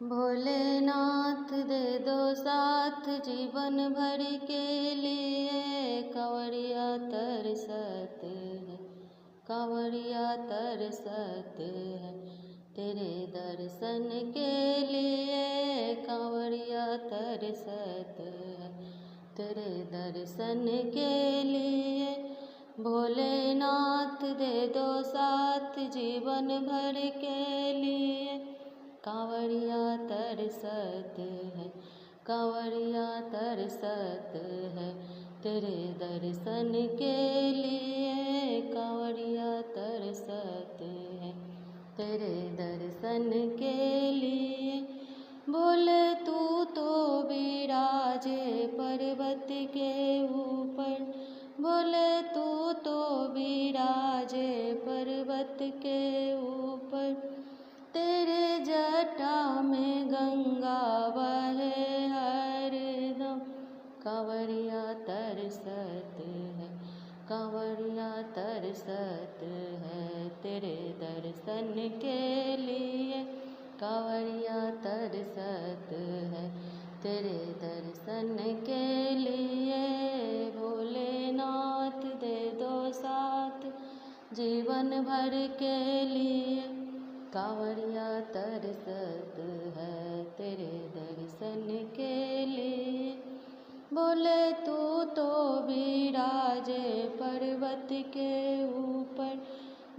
भोलेनाथ दे दो साथ जीवन भर के लिए। कांवरिया तरसत है, कांवरिया तरसत है तेरे दर्शन के लिए। कांवरिया तरसत है तेरे दर्शन के लिए। भोलेनाथ दे दो साथ जीवन भर के लिए। कांवरिया तरसत है, कांवरिया तरसत है तेरे दर्शन के लिए। कांवरिया तरसत है तेरे दर्शन के लिए। बोले तू तो विराजे पर्वत के ऊपर, बोले तू तो विराजे पर्वत के ऊपर। तेरे जटा में गंगा बहे हरदम। कांवरिया तरसत है, कांवरिया तरसत है तेरे दर्शन के लिए। कांवरिया तरसत है तेरे दर्शन के लिए। भोलेनाथ दे दो साथ जीवन भर के लिए। कांवरिया तरसत है तेरे दर्शन के लिए। बोले तू तो विराजे पर्वत के ऊपर,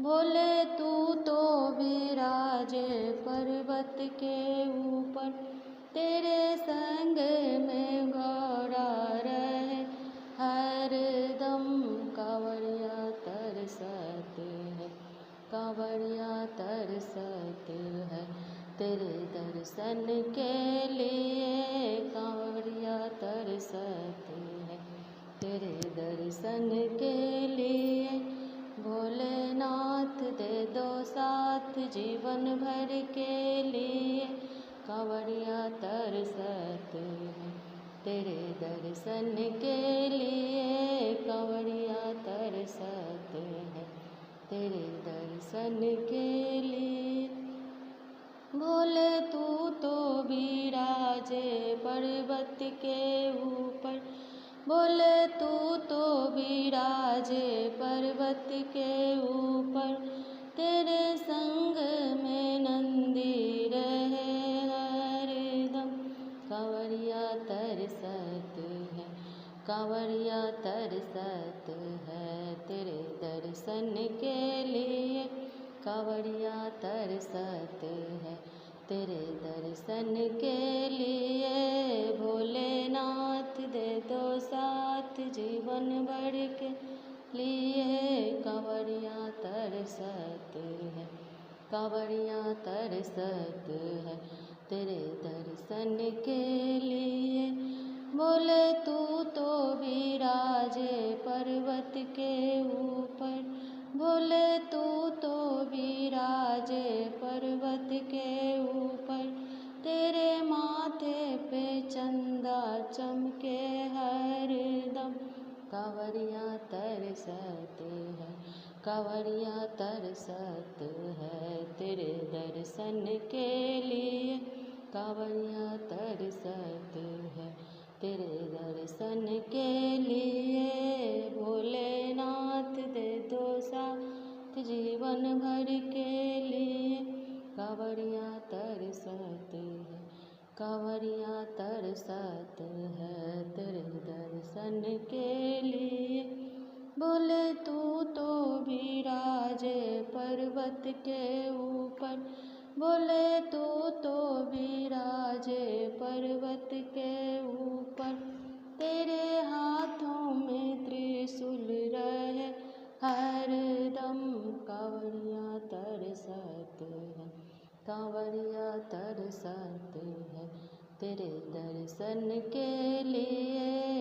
बोले तू तो विराजे पर्वत के ऊपर। तेरे संग में घोड़ा रहे हरदम। कांवरिया तरसत है, कांवरिया तरसत है तेरे दर्शन के लिए। कांवरिया तरसत है तेरे दर्शन के लिए। भोलेनाथ दे दो साथ जीवन भर के लिए। कांवरिया तरसत है तेरे दर्शन के लिए। कांवरिया तरसत है तेरे दर्शन के लिए। बोले तू तो विराजे पर्वत के ऊपर, बोले तू तो विराजे पर्वत के ऊपर। तेरे संग में नंदी रहे हरदम। कांवरिया तरसत है, कांवरिया तरसत है तेरे दर्शन के लिए। कांवरिया तरसत है तेरे दर्शन के लिए। भोलेनाथ दे दो साथ जीवन भर के लिए। कांवरिया तरसत है, कांवरिया तरसत है तेरे दर्शन के लिए। बोले तू तो विराजे पर्वत के ऊपर, बोले तू तो विराजे पर्वत के ऊपर। तेरे माथे पे चंदा चमके हरदम। कांवरिया तरसत है, कांवरिया तरसत है तेरे दर्शन के लिए। कांवरिया तरसत है तेरे दर्शन के लिए। भोलेनाथ दे दो साथ जीवन भर के लिए। कांवरिया तरसत है, कांवरिया तरसत है तेरे दर्शन के लिए। बोले तू तो विराजे पर्वत के ऊपर, बोले तू तो विराजे पर्वत के ऊपर। तेरे हाथों में त्रिशूल रहे हरदम। कांवरिया तरसत है, कांवरिया तरसत है तेरे दर्शन के लिए।